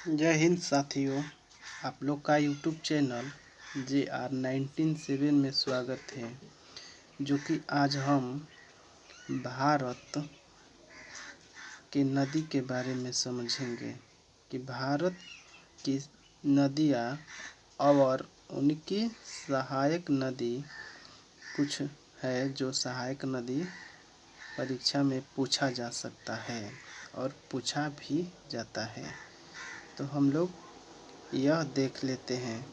जय हिंद साथियों। आप लोग का यूट्यूब चैनल JR19 में स्वागत है। जो कि आज हम भारत के नदी के बारे में समझेंगे कि भारत की नदियाँ और उनकी सहायक नदी कुछ है जो सहायक नदी परीक्षा में पूछा जा सकता है और पूछा भी जाता है। तो हम लोग यह देख लेते हैं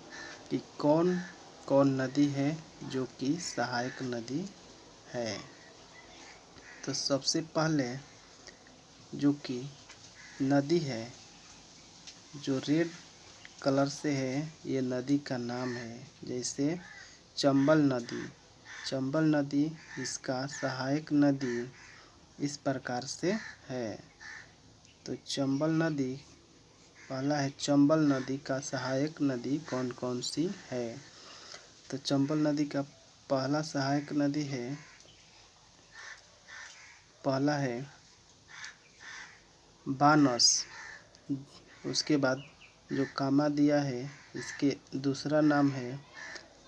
कि कौन कौन नदी है जो कि सहायक नदी है। तो सबसे पहले जो कि नदी है जो रेड कलर से है, ये नदी का नाम है। जैसे चंबल नदी। चंबल नदी इसका सहायक नदी इस प्रकार से है। तो चंबल नदी पहला है। चंबल नदी का सहायक नदी कौन कौन सी है? तो चंबल नदी का पहला सहायक नदी है, पहला है बानस। उसके बाद जो कामा दिया है इसके दूसरा नाम है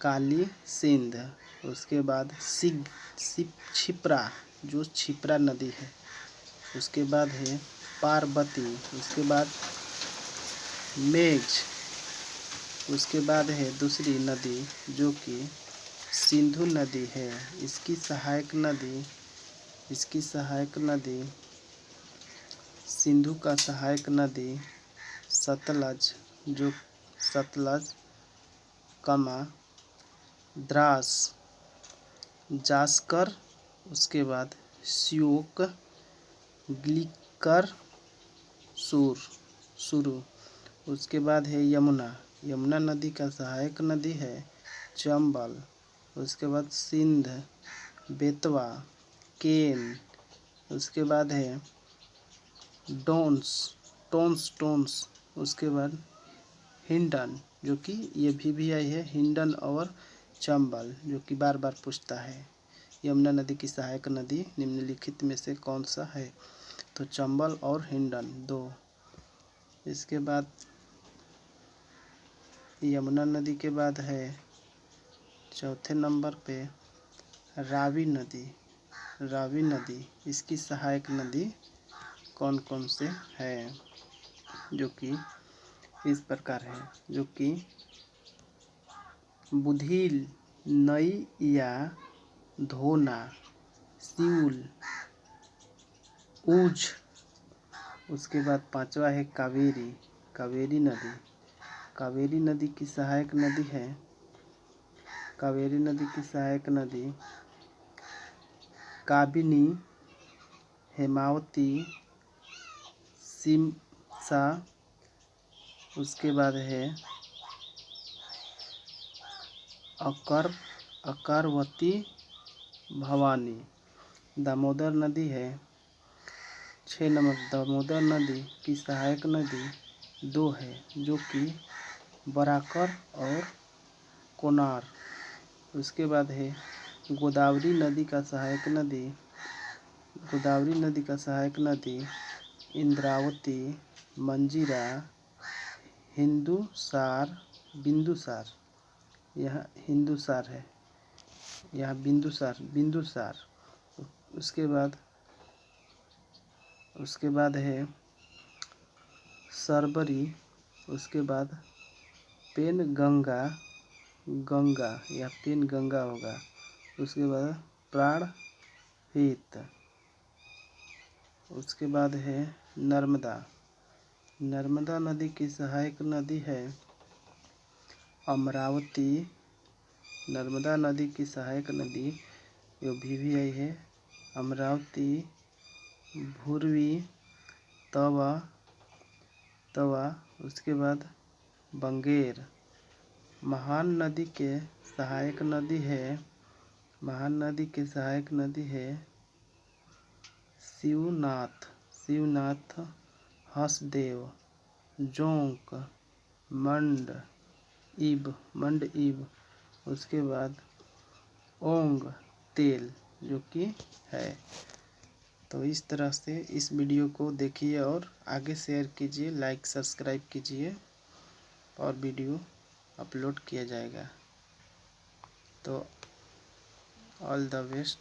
काली सिंध। उसके बाद छिप्रा जो छिप्रा नदी है। उसके बाद है पार्वती। उसके बाद मेघ। उसके बाद है दूसरी नदी जो कि सिंधु नदी है। इसकी सहायक नदी सिंधु का सहायक नदी सतलज, जो सतलज कमा द्रास जास्कर। उसके बाद श्योक ग्लिकर सुरु। उसके बाद है यमुना। यमुना नदी का सहायक नदी है चंबल। उसके बाद सिंध, बेतवा, केन। उसके बाद है टोंस। उसके बाद हिंडन, जो कि ये भी आई है हिंडन और चंबल, जो कि बार बार पूछता है यमुना नदी की सहायक नदी निम्नलिखित में से कौन सा है? तो चंबल और हिंडन दो। इसके बाद यमुना नदी के बाद है चौथे नंबर पे रावी नदी। इसकी सहायक नदी कौन कौन से है? जो कि इस प्रकार है, जो कि बुधिल, नई या धोना, सिउल, ऊझ। उसके बाद पांचवा है कावेरी नदी की सहायक नदी है। कावेरी नदी की सहायक नदी काबिनी, हेमावती, सिमसा। उसके बाद है अकरवती, भवानी। दामोदर नदी है 6 नंबर। दामोदर नदी की सहायक नदी दो है, जो कि बराकर और कोनार। उसके बाद है गोदावरी नदी का सहायक नदी इंद्रावती, मंजीरा, बिंदुसार। यह हिंदुसार है, यह बिंदुसार। उसके बाद है सरबरी। उसके बाद पेनगंगा, या पेनगंगा होगा। उसके बाद प्राणहित। उसके बाद है नर्मदा नदी की सहायक नदी है अमरावती। नर्मदा नदी की सहायक नदी जो भी आई है अमरावती, भूरवी, तवा। उसके बाद बंगेर। महान नदी के सहायक नदी है शिवनाथ, हसदेव, जोंक, मंड इब। उसके बाद ओंग तेल, जो कि है। तो इस तरह से इस वीडियो को देखिए और आगे शेयर कीजिए, लाइक सब्सक्राइब कीजिए और वीडियो अपलोड किया जाएगा। तो ऑल द बेस्ट।